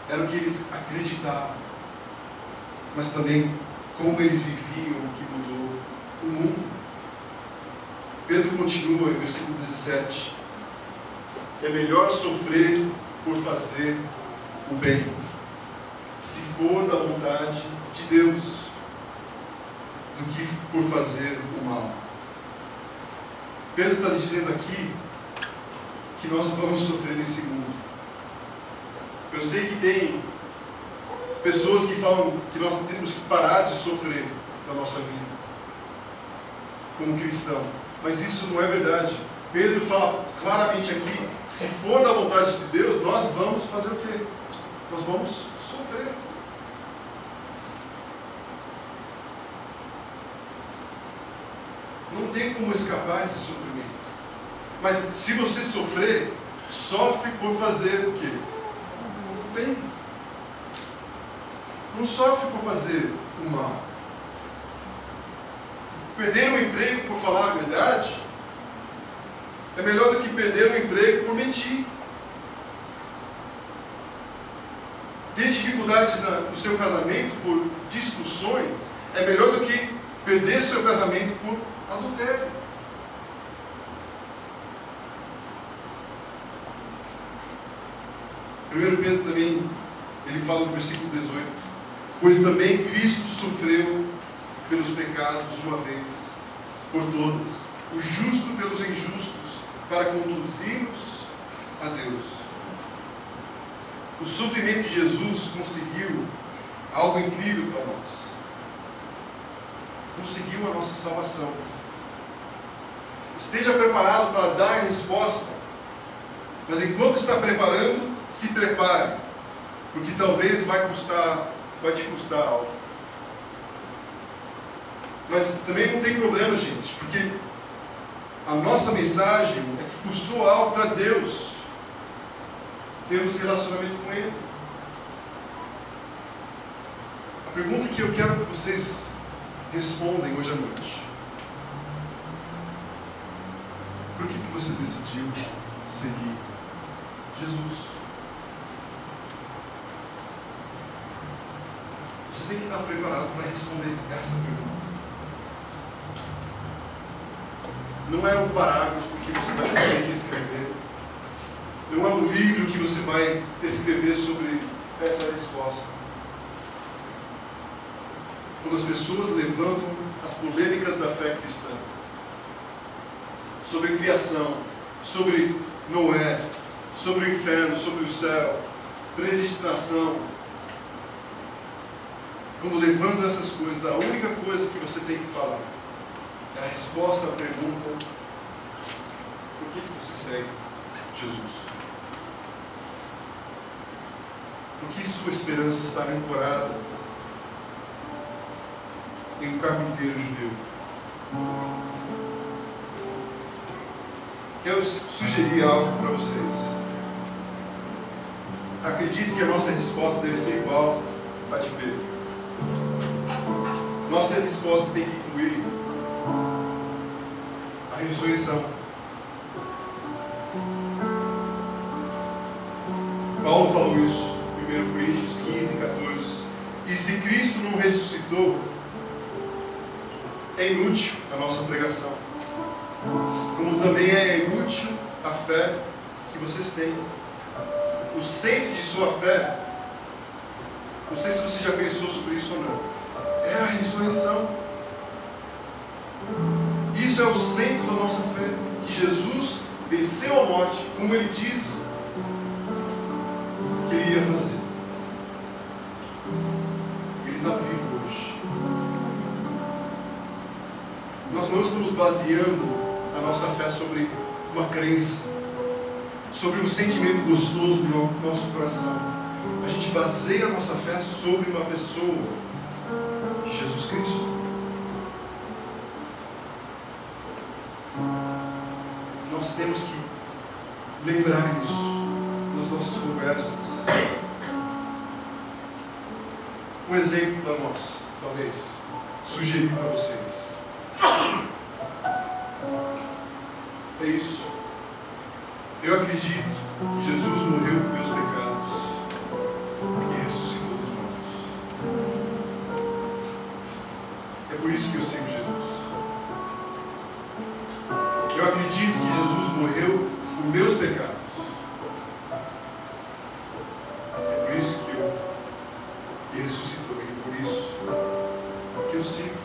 Era o que eles acreditavam, mas também como eles viviam, o que mudou o mundo. Pedro continua em versículo 17: é melhor sofrer por fazer o bem, se for da vontade de Deus, do que por fazer o mal. Pedro está dizendo aqui que nós vamos sofrer nesse mundo. Eu sei que tem pessoas que falam que nós temos que parar de sofrer na nossa vida como cristão, mas isso não é verdade. Pedro fala claramente aqui: se for da vontade de Deus, nós vamos fazer o quê? Nós vamos sofrer. Não tem como escapar desse sofrimento. Mas se você sofrer, sofre por fazer o quê? O bem. Não sofre por fazer o mal. Perder um emprego por falar a verdade é melhor do que perder um emprego por mentir. Ter dificuldades no seu casamento por discussões é melhor do que perder seu casamento por adultério. Primeiro Pedro também, ele fala no versículo 18: pois também Cristo sofreu pelos pecados uma vez por todas, o justo pelos injustos, para conduzir-nos a Deus. O sofrimento de Jesus conseguiu algo incrível para nós. Conseguiu a nossa salvação. Esteja preparado para dar a resposta, mas enquanto está preparando, se prepare, porque talvez vai te custar algo. Mas também não tem problema, gente, porque a nossa mensagem é que custou algo para Deus termos relacionamento com Ele. A pergunta que eu quero que vocês respondem hoje à noite: por que você decidiu seguir Jesus? Você Você tem que estar preparado para responder essa pergunta. Não é um parágrafo que você vai ter que escrever. Não é um livro que você vai escrever sobre essa resposta. Quando as pessoas levantam as polêmicas da fé cristã, sobre criação, sobre Noé, sobre o inferno, sobre o céu, predestinação, quando levantam essas coisas, a única coisa que você tem que falar é a resposta à pergunta: por que você segue Jesus? Por que sua esperança está ancorada em um carpinteiro judeu? Quero sugerir algo para vocês. Acredito que a nossa resposta deve ser igual a de Pedro. Nossa resposta tem que incluir a ressurreição. Paulo falou isso em 1 Coríntios 15, 14. E se Cristo não ressuscitou, é inútil a nossa pregação, como também é inútil a fé que vocês têm. O centro de sua fé, não sei se você já pensou sobre isso ou não, é a ressurreição. Isso é o centro da nossa fé, que Jesus venceu a morte, como Ele disse que Ele ia fazer. Ele está vivo hoje. Nós não estamos baseando a nossa fé sobre uma crença, sobre um sentimento gostoso no nosso coração. A gente baseia a nossa fé sobre uma pessoa, Jesus Cristo. Nós temos que lembrar isso nas nossas conversas. Um exemplo para nós, talvez, sugerir para vocês. É isso. Eu acredito que Jesus morreu por meus pecados e ressuscitou dos mortos. É por isso que eu sigo Jesus. Eu acredito que Jesus morreu por meus pecados. É por isso que Ele ressuscitou, e é por isso que eu sigo.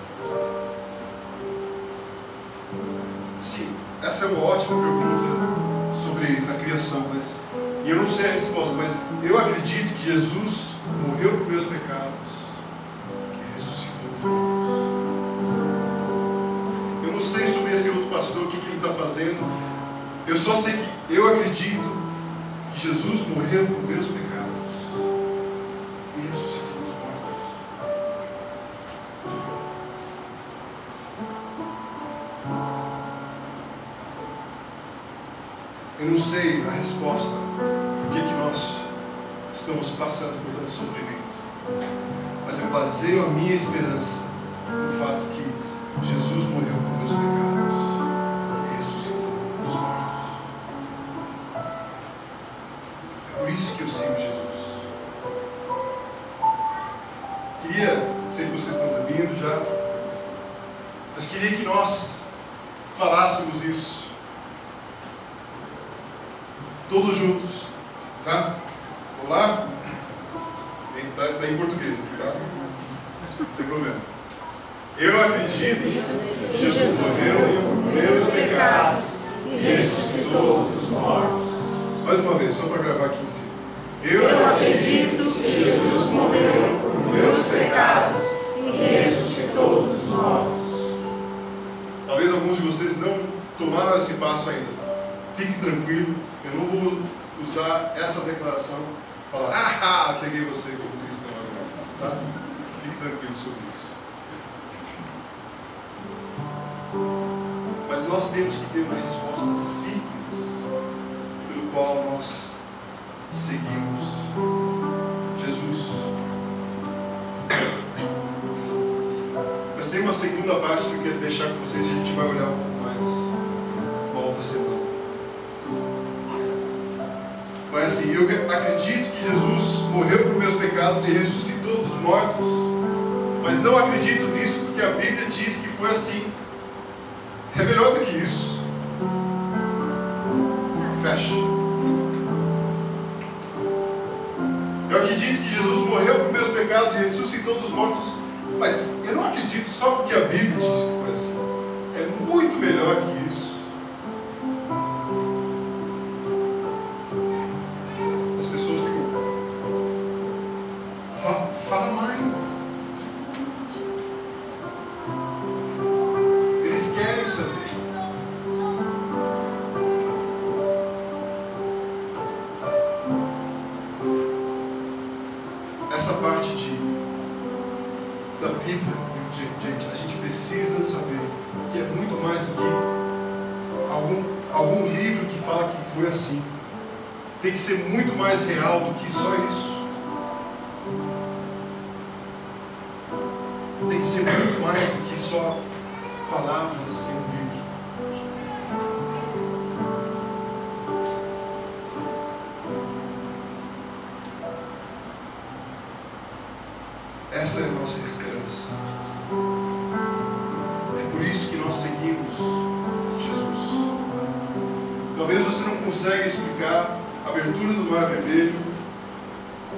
Sim, essa é uma ótima pergunta sobre a criação, e eu não sei a resposta, mas eu acredito que Jesus morreu por meus pecados e ressuscitou dos mortos. Eu não sei sobre esse outro pastor, o que ele está fazendo. Eu só sei que eu acredito que Jesus morreu por meus pecados e ressuscitou dos mortos. Eu não sei a resposta por que nós estamos passando por tanto sofrimento, mas eu baseio a minha esperança no fato que Jesus morreu por meus pecados e ressuscitou dos mortos. É por isso que eu sigo Jesus. Sei que vocês estão dormindo já, mas queria que nós falássemos isso todos juntos, tá? Vamos lá? Está em português aqui, tá? Não tem problema. Eu acredito que Jesus morreu por meus pecados e ressuscitou dos mortos. Mais uma vez, só para gravar aqui em cima. Eu acredito que Jesus morreu por meus pecados e ressuscitou dos mortos. Talvez alguns de vocês não tomaram esse passo ainda. Fique tranquilo, eu não vou usar essa declaração para falar, peguei você como cristão agora, tá? Fique tranquilo sobre isso. Mas nós temos que ter uma resposta simples, pelo qual nós seguimos Jesus. Mas tem uma segunda parte que eu quero deixar com vocês e a gente vai olhar um pouco mais na outra semana. Mas assim, eu acredito que Jesus morreu por meus pecados e ressuscitou dos mortos. Mas não acredito nisso porque a Bíblia diz que foi assim. É melhor do que isso. Fecha. Eu acredito que Jesus morreu por meus pecados e ressuscitou dos mortos. Mas eu não acredito só porque a Bíblia diz que foi assim. É muito melhor que isso. As pessoas ficam... Fala mais. Eles querem saber. Essa parte da Bíblia, gente, a gente precisa saber que é muito mais do que algum livro que fala que foi assim. Tem que ser muito mais real do que só isso. Tem que ser muito mais do que só palavras em um livro. Essa é a nossa esperança. É por isso que nós seguimos Jesus. Talvez você não consiga explicar a abertura do Mar Vermelho,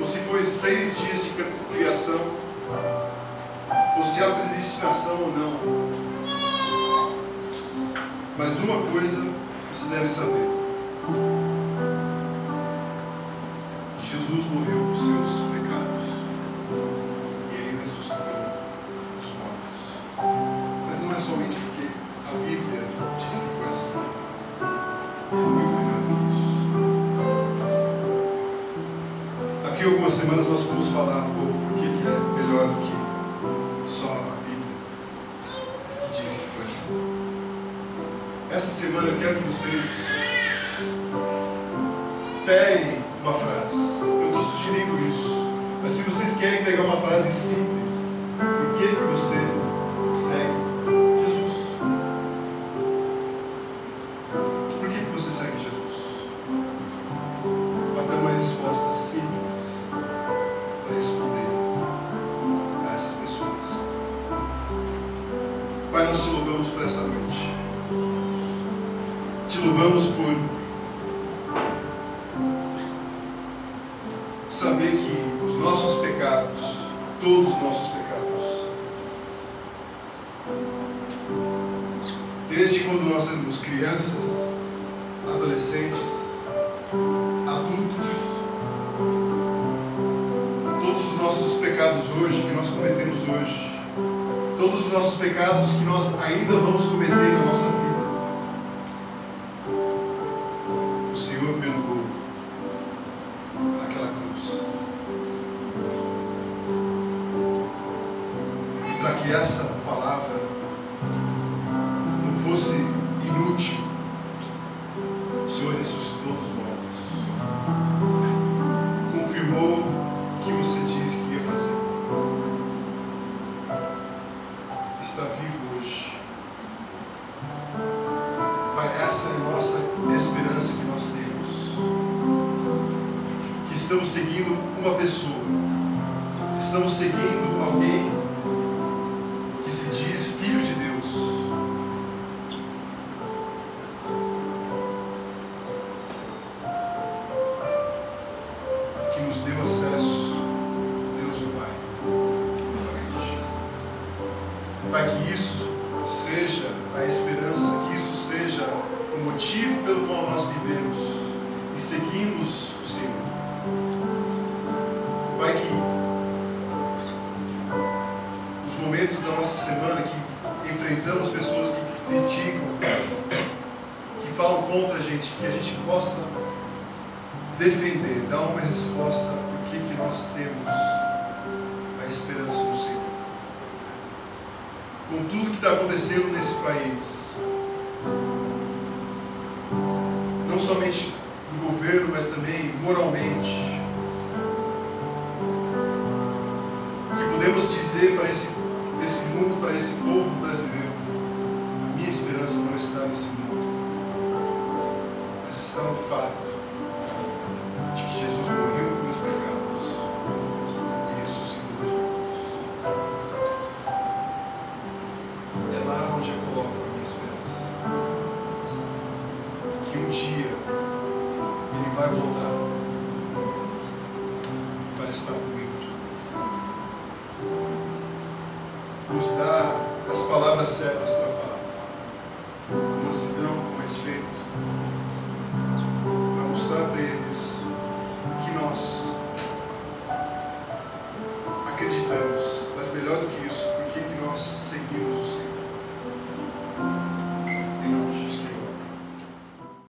ou se foi 6 dias de criação, ou se há predestinação ou não. Mas uma coisa você deve saber: que Jesus morreu por seus pecados. Somente porque a Bíblia diz que foi assim. É muito melhor do que isso. Daqui a algumas semanas nós vamos falar um pouco por que é melhor do que só a Bíblia que diz que foi assim. Essa semana eu quero que vocês peguem uma frase. Eu estou sugerindo isso. Mas se vocês querem pegar uma frase simples, por que você segue? Você segue Jesus? Para dar uma resposta simples para responder a essas pessoas. Pai, nós te louvamos por essa noite. Te louvamos por saber que os nossos pecados, todos os nossos pecados, desde quando nós éramos crianças, adolescentes, adultos, todos os nossos pecados hoje, que nós cometemos hoje, todos os nossos pecados que nós ainda vamos cometer na nossa vida, o Senhor perdoou naquela cruz. E para que essa palavra não fosse inútil, o Senhor ressuscitou dos mortos. Confirmou o que você disse que ia fazer. Está vivo hoje. Pai, essa é a nossa esperança que nós temos. Que estamos seguindo uma pessoa. Estamos seguindo alguém que se diz Filho de Deus. Nos deu acesso, Deus o Pai, novamente. Pai, que isso seja a esperança, que isso seja o motivo pelo qual nós vivemos e seguimos o Senhor. Pai, que os momentos da nossa semana que enfrentamos pessoas que criticam, que falam contra a gente possa defender, dar uma resposta por que nós temos a esperança no Senhor. Com tudo que está acontecendo nesse país, não somente no governo, mas também moralmente, que podemos dizer para esse mundo, para esse povo brasileiro: a minha esperança não está nesse mundo, mas está no fato de que Jesus morreu por meus pecados e ressuscitou dos mortos. um dia Ele vai voltar para estar comigo de novo. Nos dá as palavras certas para falar, com mansidão, com respeito, para mostrar para eles que nós acreditamos, mas melhor do que isso,